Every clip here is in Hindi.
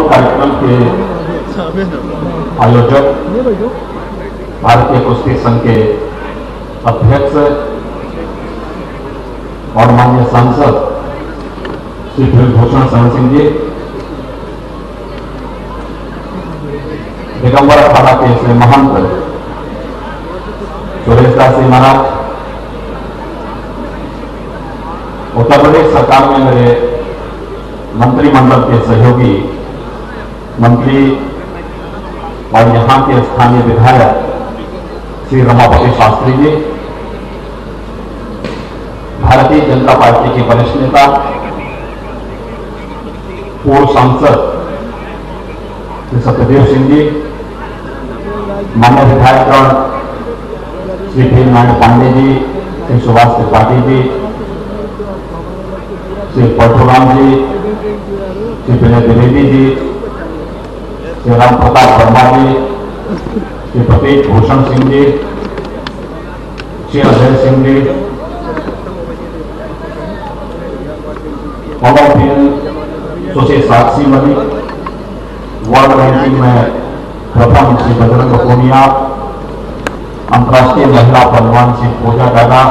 कार्यक्रम के आयोजक, भारतीय कुश्ती संघ के अध्यक्ष और माननीय सांसद श्री ब्रजभूषण शरण सिंह जी, दिगंबर अखाड़ा के श्री महंत सुरेश दास जी महाराज, उत्तर प्रदेश सरकार में मेरे मंत्रिमंडल के सहयोगी मंत्री और यहां के स्थानीय विधायक श्री रमापति शास्त्री जी, भारतीय जनता पार्टी के वरिष्ठ नेता, पूर्व सांसद श्री सत्यदेव सिंह जी, माननीय विधायकगण श्री भीम नारायण पांडे जी, श्री सुभाष त्रिपाठी जी, श्री परशुराम जी, श्री विनय द्विवेदी जी, श्री राम प्रताप वर्मा जी, श्री प्रतीक भूषण सिंह जी, श्री अजय सिंह जी, ओलंपियन सुश्री साक्षी मलिक, वर्ल्ड रैंकिंग में प्रथम श्री बजरंग पूनिया, अंतर्राष्ट्रीय महिला पहलवान श्री पूजा दादा,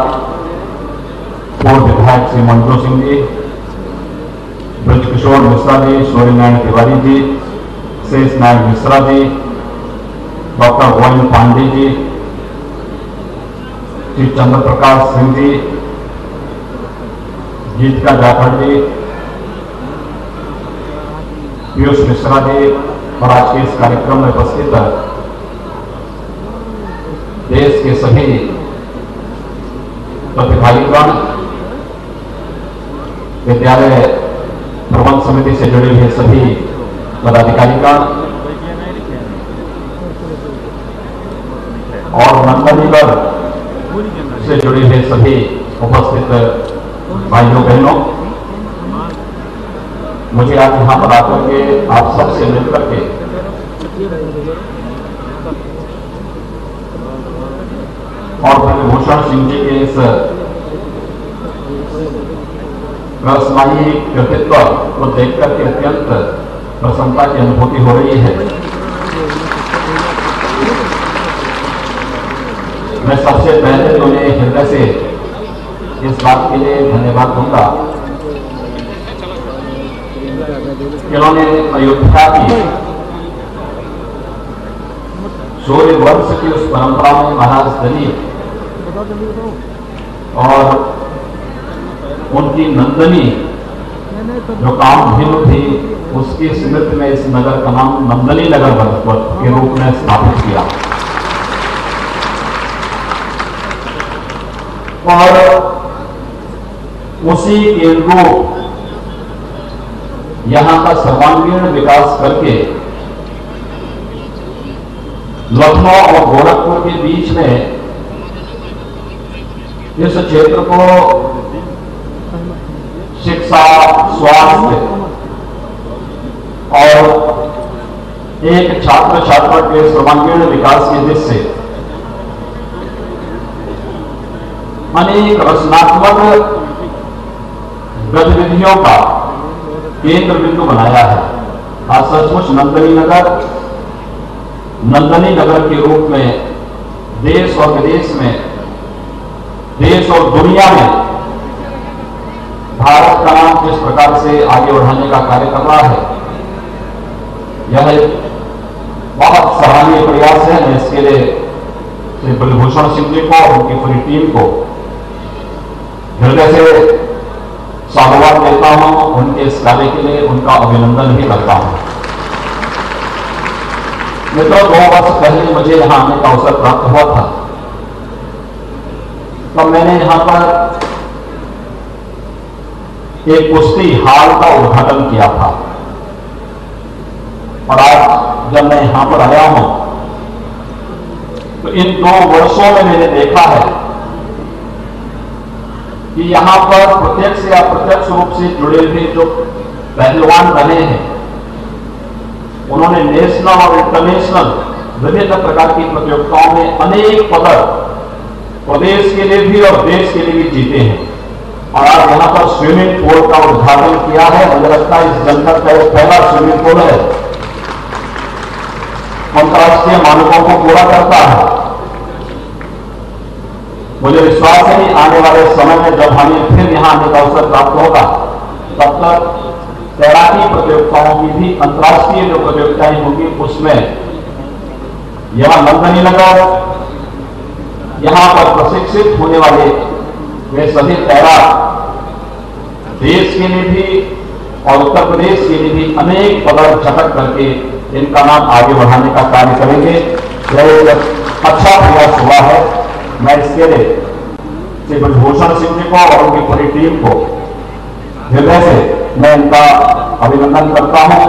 पूर्व विधायक श्री मंजू सिंह जी, ब्रजकिशोर मिश्रा जी, सूर्यनारायण तिवारी जी, शेष नायक मिश्रा जी, डॉक्टर गोविंद पांडे जी, श्री चंद्र प्रकाश सिंह जी, गीतिका जाखड़ जी, पीयूष मिश्रा जी और आज के इस कार्यक्रम में उपस्थित देश के सभी प्रतिभागीगण, विद्यालय प्रबंध समिति से जुड़े हुए सभी पदाधिकारीगण और नंदनीगढ़ से जुड़े हुए सभी उपस्थित भाइयों बहनों, मुझे आज यहां पर आकर के आप सबसे मिलकर के और ब्रजभूषण सिंह जी के इस रहस्यमयी कृतित्व को देखकर के अत्यंत प्रसन्नता की अनुभूति हो रही है। मैं सबसे पहले तो उन्हें हृदय से इस बात के लिए धन्यवाद दूंगा कि उन्होंने अयोध्या की सूर्य वंश की उस परंपरा में महाराज दलीप और उनकी नंदनी जो कामधेनु थी, उसकी स्मृति में इस नगर का नाम नंदनी नगर के रूप में स्थापित किया और उसी के अनुरूप यहां का सर्वांगीण विकास करके लखनऊ और गोरखपुर के बीच में इस क्षेत्र को शिक्षा, स्वास्थ्य और एक छात्र छात्रा के सर्वांगीण विकास की दृष्टि से अनेक रचनात्मक गतिविधियों का केंद्र बिंदु बनाया है। आज सचमुच नंदनी नगर के रूप में देश और विदेश में, देश और दुनिया में भारत का नाम किस प्रकार से आगे बढ़ाने का कार्य कर रहा है, यह एक बहुत सराहनीय प्रयास है। मैं इसके लिए श्री ब्रजभूषण सिंह जी को और उनकी पूरी टीम को हृदय से साधुवाद देता हूं, उनके इस कार्य के लिए उनका अभिनंदन भी करता हूं। मित्रों, 2 वर्ष पहले मुझे यहां आने का अवसर प्राप्त हुआ था, तब मैंने यहां पर एक कुश्ती हाल का उद्घाटन किया था और आज जब मैं यहां पर आया हूं तो इन 2 वर्षों में मैंने देखा है कि यहां पर प्रत्यक्ष या अप्रत्यक्ष रूप से जुड़े हुए जो पहलवान बने हैं, उन्होंने नेशनल और इंटरनेशनल विभिन्न प्रकार की प्रतियोगिताओं में अनेक पदक प्रदेश के लिए भी और देश के लिए भी जीते हैं। और आज यहाँ पर स्विमिंग पूल का उद्घाटन किया है। मुझे लगता है इस जनपद का एक पहला स्विमिंग पूल है अंतर्राष्ट्रीय मानकों को पूरा करता है। मुझे विश्वास है कि आने वाले समय में जब हमें फिर यहां आने का अवसर प्राप्त होगा, तब तक तैराकी प्रतियोगिताओं की भी अंतर्राष्ट्रीय जो प्रतियोगिताएं होंगी उसमें यहां नंदनी नगर, यहां पर प्रशिक्षित होने वाले वे सभी तैराक देश के लिए भी और उत्तर प्रदेश के लिए भी अनेक पदक झटक करके इनका नाम आगे बढ़ाने का कार्य करेंगे। यह एक अच्छा प्रयास हुआ है। मैं इसके लिए श्री ब्रजभूषण सिंह जी को और उनकी पूरी टीम को हृदय से मैं इनका अभिनंदन करता हूं।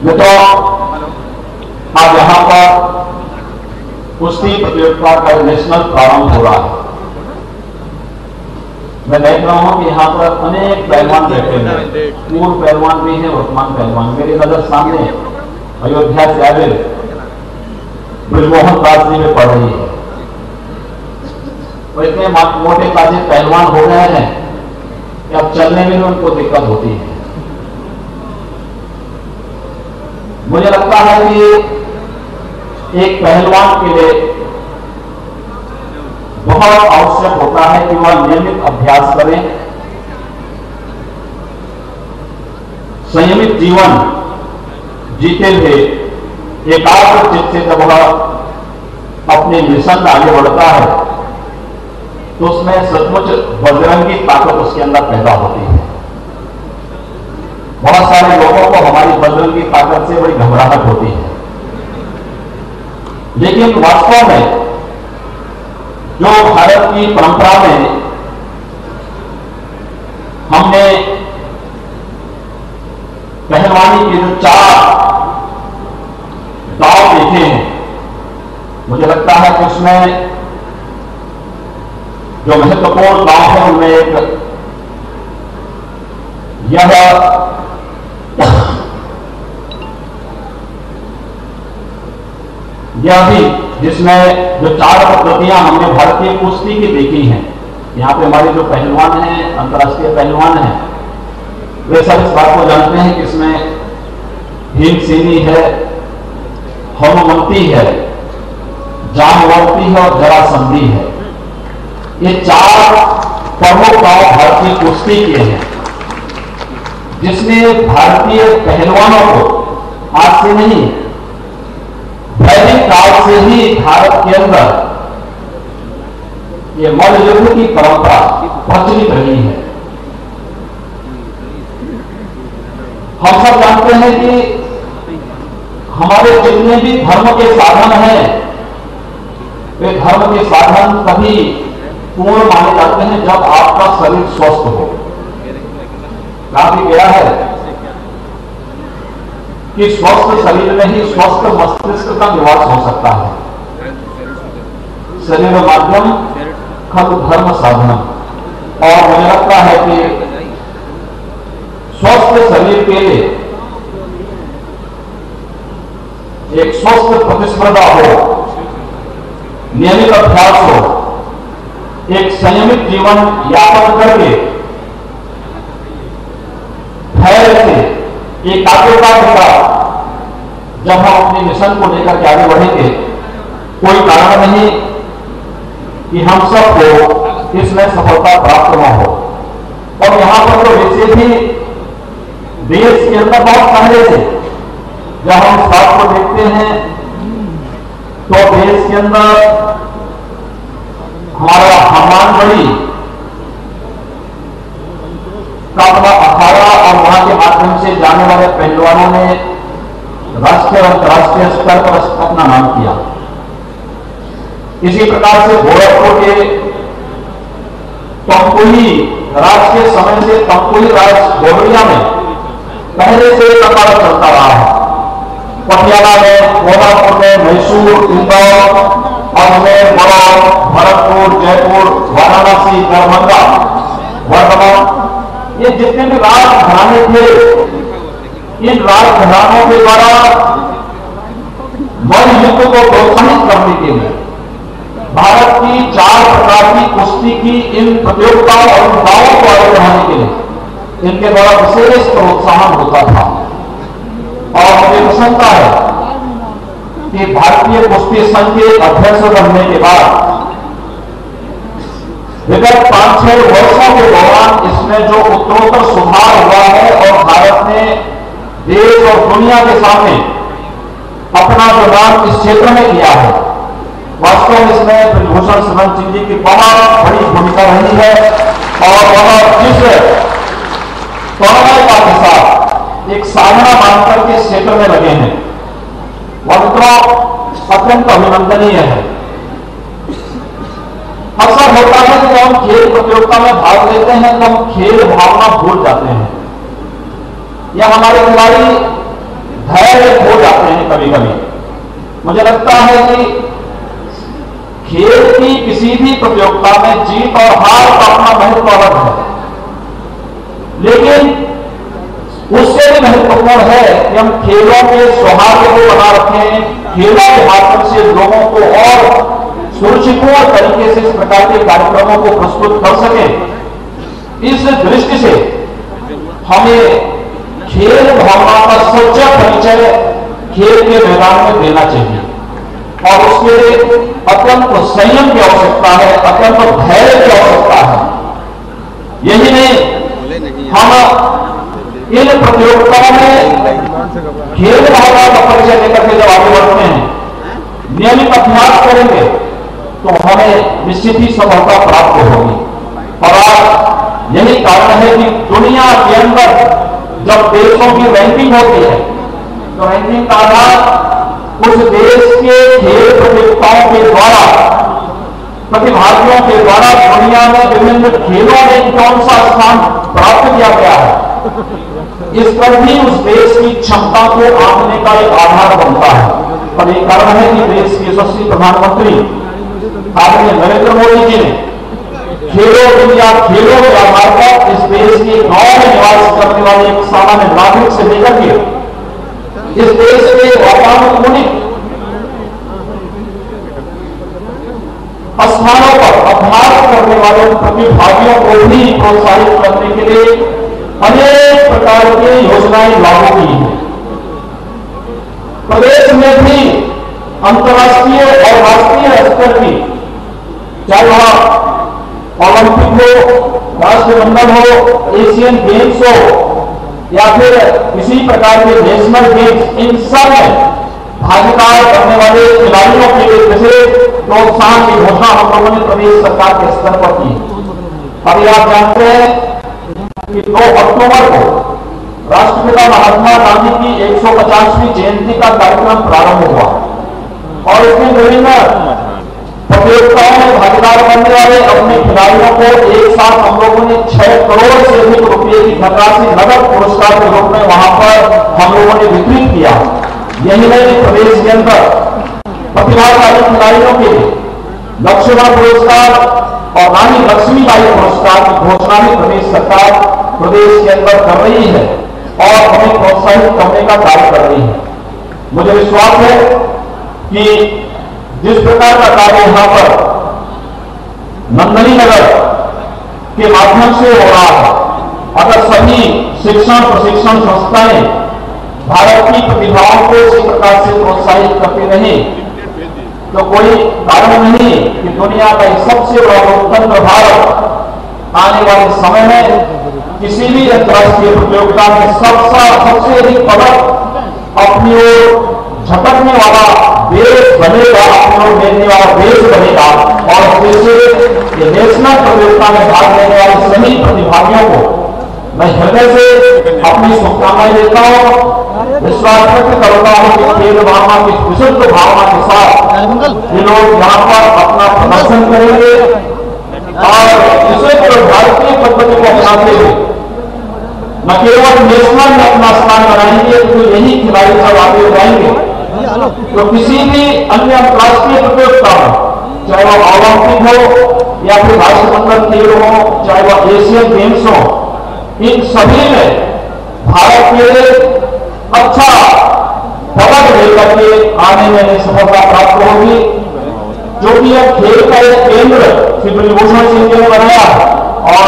ये तो आज यहां पर कुश्ती प्रतियोगिता का नेशनल प्रारंभ हो रहा है। मैं देख रहा हूं कि यहां पर अनेक पहलवान बैठे हैं, पूर्व पहलवान भी हैं, वर्तमान पहलवान। मेरी नजर सामने अयोध्या से आए ब्रजमोहन दास जी में पड़ रही है। तो इतने मोटे ताजे पहलवान हो गए हैं कि अब चलने में भी उनको दिक्कत होती है। मुझे लगता है कि एक पहलवान के लिए बहुत आवश्यक होता है कि वह नियमित अभ्यास करें, संयमित जीवन जीते हुए एकाग्र चित्त से जब वह अपने मिशन में आगे बढ़ता है तो उसमें सचमुच बजरंगी ताकत उसके अंदर पैदा होती है। बहुत सारे लोगों को हमारी बजरंगी ताकत से बड़ी घबराहट होती है, लेकिन वास्तव में जो भारत की परंपरा में हमने पहलवानी के जो 4 दांव देखे हैं, मुझे लगता है कि उसमें जो महत्वपूर्ण दांव है उनमें एक यह भी जिसमें जो 4 पद्धतियां हमने भारतीय कुश्ती की देखी हैं। यहां पे हमारे जो पहलवान हैं, अंतर्राष्ट्रीय पहलवान हैं, वे सब इस बात को जानते हैं कि इसमें भीमसेनी है, हनुमंती है, जामवंती है और जरासंधी है। ये 4 प्रमुख दांव भारतीय कुश्ती के हैं, जिसने भारतीय पहलवानों को आज से नहीं, वैदिक काल से ही भारत के अंदर ये मल्ल युद्ध की परंपरा प्रचलित रही है। हम सब जानते हैं कि हमारे जितने भी धर्म के साधन हैं, वे धर्म के साधन तभी पूर्ण माने जाते हैं जब आपका शरीर स्वस्थ हो। कहा भी गया है कि स्वस्थ शरीर में ही स्वस्थ मस्तिष्क का निवास हो सकता है। शरीर माध्यम खलु धर्म साधनम। और मुझे लगता है कि स्वस्थ शरीर के लिए एक स्वस्थ प्रतिस्पर्धा हो, नियमित अभ्यास हो, एक संयमित जीवन यापन करके धैर्य से एकाग्रता के साथ जब हम अपने मिशन को लेकर के आगे बढ़ेंगे, कोई कारण नहीं कि हम सबको इसमें सफलता प्राप्त न हो। और यहां पर तो वैसे भी देश के अंदर बहुत पहले से जब हम इस बात को देखते हैं तो देश के अंदर हमारा हनुमानगढ़ी का अपना अखाड़ा और वहां के माध्यम से जाने वाले पहलवानों ने राष्ट्रीय और अंतर्राष्ट्रीय स्तर पर अपना नाम किया। इसी प्रकार से गोरखपुर के तमकुही राज के समय से तमकुही राज देवरिया में पहले से एक अखाड़ा चलता रहा है। पटियाला में, कोल्हापुर में, मैसूर, इंदौर और में बड़ौर, भरतपुर, जयपुर, वाराणसी, दरभंगा, वर्धमान, ये जितने भी राज घराने थे, इन राज घरानों के द्वारा मल्ल युद्ध को प्रोत्साहित करने के लिए भारत की 4 प्रकार की कुश्ती की इन प्रतियोगिताओं और दावों को आगे बढ़ाने के लिए इनके द्वारा विशेष प्रोत्साहन होता था। और मुझे प्रसन्नता है कि भारतीय कुश्ती संघ के अध्यक्ष बनने के बाद विगत 5-6 वर्षों के दौरान इसमें जो उत्तरोत्तर सुधार हुआ है और भारत ने देश और दुनिया के सामने अपना जो नाम इस क्षेत्र में किया है, वास्तव में इसमें ब्रजभूषण शरण सिंह जी की बहुत बड़ी भूमिका रही है। और वह जिस तौरता के साथ एक साधना मानकर के क्षेत्र में लगे हैं, वह तो अत्यंत अभिनंदनीय है। अक्सर होता है कि जब हम खेल प्रतियोगिता में भाग लेते हैं तो हम खेल भावना भूल जाते हैं या हमारे खिलाड़ी धैर्य खो जाते हैं कभी कभी। मुझे लगता है कि खेल की किसी भी प्रतियोगिता में जीत और हार का अपना महत्व अलग है, लेकिन उससे भी महत्वपूर्ण है कि हम खेलों के सौहार्द को बना रखें, खेलों के माध्यम से लोगों को और सुरुचिपूर्ण तरीके से इस प्रकार के कार्यक्रमों को प्रस्तुत कर सकें। इस दृष्टि से हमें खेल भावना का सच्चा परिचय खेल के मैदान में देना चाहिए और उसके लिए अत्यंत संयम की आवश्यकता है, अत्यंत धैर्य की आवश्यकता है। यही नहीं, हम इन प्रतियोगिताओं में खेल भावना का परिचय लेकर के जब आगे बढ़ते हैं, नियमित अभ्यास करेंगे तो हमें निश्चित ही सफलता प्राप्त होगी। और आज यही कारण है कि दुनिया के अंदर जब देशों की रैंकिंग होती है तो रैंकिंग का आधार उस देश के खेल प्रतियोगिताओं के द्वारा, प्रतिभागियों के द्वारा दुनिया में विभिन्न खेलों में कौन सा स्थान प्राप्त किया गया है, इस पर भी उस देश की क्षमता को आंकने का एक आधार बनता है। और एक कारण है कि देश के यशस्वी प्रधानमंत्री आदरणीय नरेंद्र मोदी जी ने खेलो इंडिया, खेलों के आधार पर इस देश के गांव में निवास करने वाले एक सामान्य नागरिक से लेकर के इस देश के वातानुकूलित स्थानों पर अभ्यास करने वाले प्रतिभागियों को भी प्रोत्साहित करने के लिए अनेक प्रकार की योजनाएं लागू की हैं। प्रदेश में भी अंतर्राष्ट्रीय और राष्ट्रीय स्तर की, चाहे वह ओलंपिक हो, राष्ट्रमंडल हो, एशियन गेम्स हो या फिर किसी प्रकार के नेशनल गेम्स, इन सब में भागीदार करने वाले खिलाड़ियों के लिए जैसे प्रोत्साहन की घोषणा हम लोगों ने प्रदेश सरकार के स्तर पर की। अभी आप जानते हैं कि 2 अक्टूबर को राष्ट्रपिता महात्मा गांधी की 150वीं जयंती का कार्यक्रम प्रारंभ हुआ और इसमें विभिन्न प्रतियोगिताओं में भागीदार बनने वाले अपने खिलाड़ियों को एक साथ हम लोगों ने 6 करोड़ से अधिक रुपये की धनराशि नगद पुरस्कार के रूप में वहां पर हम लोगों ने वितरित किया। यही नहीं, प्रदेश के अंदर प्रतिभाशाली खिलाड़ियों के लिए लक्ष्मण पुरस्कार और रानी लक्ष्मीबाई पुरस्कार की घोषणा भी प्रदेश सरकार प्रदेश के अंदर कर रही है और हमें प्रोत्साहित करने का कार्य कर रही है। मुझे विश्वास है कि जिस प्रकार का कार्य यहां पर नंदनी नगर के माध्यम से हो रहा है, अगर सभी शिक्षण प्रशिक्षण संस्थाएं भारत की प्रतिभाओं को इसी प्रकार से प्रोत्साहित करती रही तो कोई कारण नहीं कि दुनिया का सबसे बड़ा लोकतंत्र भारत आने वाले समय में किसी भी अंतर्राष्ट्रीय प्रतियोगिता में सबसे अधिक पदक अपनी ओर झटकने वाला देश बनेगा, अपनी ओर लेने वाला देश बनेगा। और जैसे ये नेशनल प्रतियोगिता में भाग लेने वाले सभी प्रतिभागियों को मैं हृदय से अपनी शुभकामनाएं देता हूं, विश्वास व्यक्त करता हूं कि खेल भावना की विशुद्ध भावना के साथ ये लोग यहाँ पर अपना प्रदर्शन करेंगे और इसे भारतीय पद्धति को अपनाते हुए न केवल नेशनल में अपना स्थान बनाएंगे, तो यही खिलाड़ी जब आगे जाएंगे तो किसी भी अन्य अंतर्राष्ट्रीय प्रतियोगिता में, चाहे वह ओलंपिक हो या फिर राष्ट्रमंडल खेल हो, चाहे वह एशियन गेम्स हो, इन सभी में भारत के लिए अच्छा पदक लेकर के आने में सफलता प्राप्त होगी, जो कि अब खेल का एक केंद्र श्री ब्रजभूषण सिंह जी ने बनाया। और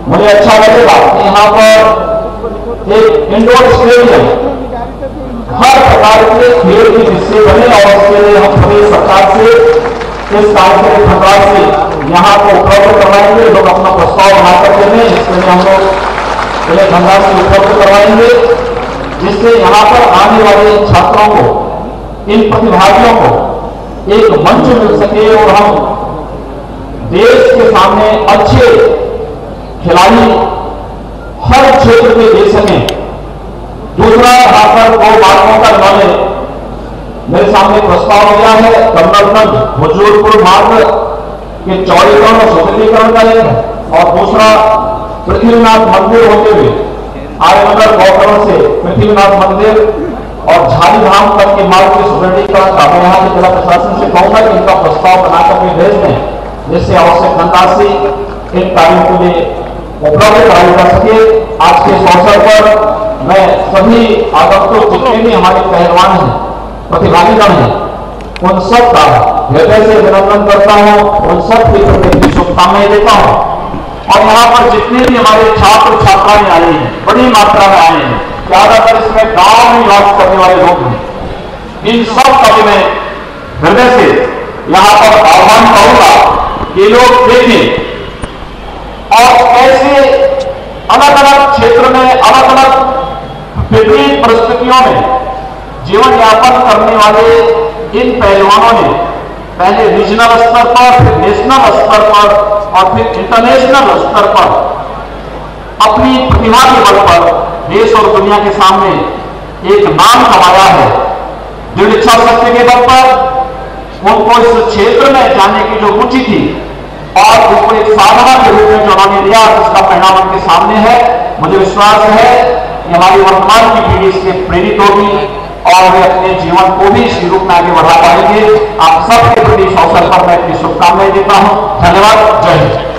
मुझे अच्छा लगेगा कि यहाँ पर एक इंडोर स्टेडियम हर प्रकार के खेल के हिस्से बने और इसके लिए हम प्रदेश सरकार से इस कार्य के धनराशि से यहाँ को उपलब्ध करवाएंगे। लोग अपना प्रस्ताव बना करके दें, इसके लिए हम लोग पहले धनराशि उपलब्ध करवाएंगे, जिससे यहाँ पर आने वाले छात्रों को, इन प्रतिभागियों को एक मंच मिल सके और हम देश के सामने अच्छे खिलाड़ी हर क्षेत्र में दे सकें। दूसरा, यहां पर दो मार्गों का इन्होंने मेरे सामने प्रस्ताव दिया है। कमलगंज हुजूरपुर मार्ग के चौड़ीकरण और सुदृढ़ीकरण का एक है, और दूसरा पृथ्वीनाथ मंदिर होते हुए आर्यनगर गौकरण से पृथ्वीनाथ मंदिर और झालीधाम तक के मार्ग के सुदृढ़ीकरण का मैं यहाँ के जिला प्रशासन से कहूंगा कि इनका प्रस्ताव बनाकर के भेज दें, जिससे आवश्यक धनराशि इन कार्यों के लिए उपलब्ध कराई जा सके। आज के इस अवसर पर मैं सभी आगंतुक जितने भी हमारे पहलवान हैं, प्रतिभागीगण हैं, उन सब का हृदय से अभिनंदन करता हूं, उन सब के प्रति शुभकामनाएं देता हूं। और यहाँ पर जितने भी हमारे छात्र छात्राएं आए हैं, बड़ी मात्रा में आए हैं, ज्यादातर इसमें गांव में निवास करने वाले लोग हैं, इन सब का भी मैं हृदय से यहाँ पर आह्वान करूंगा कि लोग देखें और कैसे अलग अलग क्षेत्र में, अलग अलग विपरीत परिस्थितियों में जीवन यापन करने वाले इन पहलवानों ने पहले रीजनल स्तर पर, फिर नेशनल स्तर पर और फिर इंटरनेशनल स्तर पर अपनी प्रतिभा के बल पर देश और दुनिया के सामने एक नाम कमाया है। दृढ़ इच्छा शक्ति के बल पर उनको इस क्षेत्र में जाने की जो रुचि थी और उसको एक साधना के रूप में जो उन्होंने लिया, जिसका परिणाम उनके सामने है। मुझे विश्वास है कि हमारी वर्तमान की पीढ़ी इससे प्रेरित होगी और वे अपने जीवन को भी इसी रूप में आगे बढ़ा पाएंगे। आप सबके प्रति इस अवसर पर मैं अपनी शुभकामनाएं देता हूं। धन्यवाद। जय हिंद।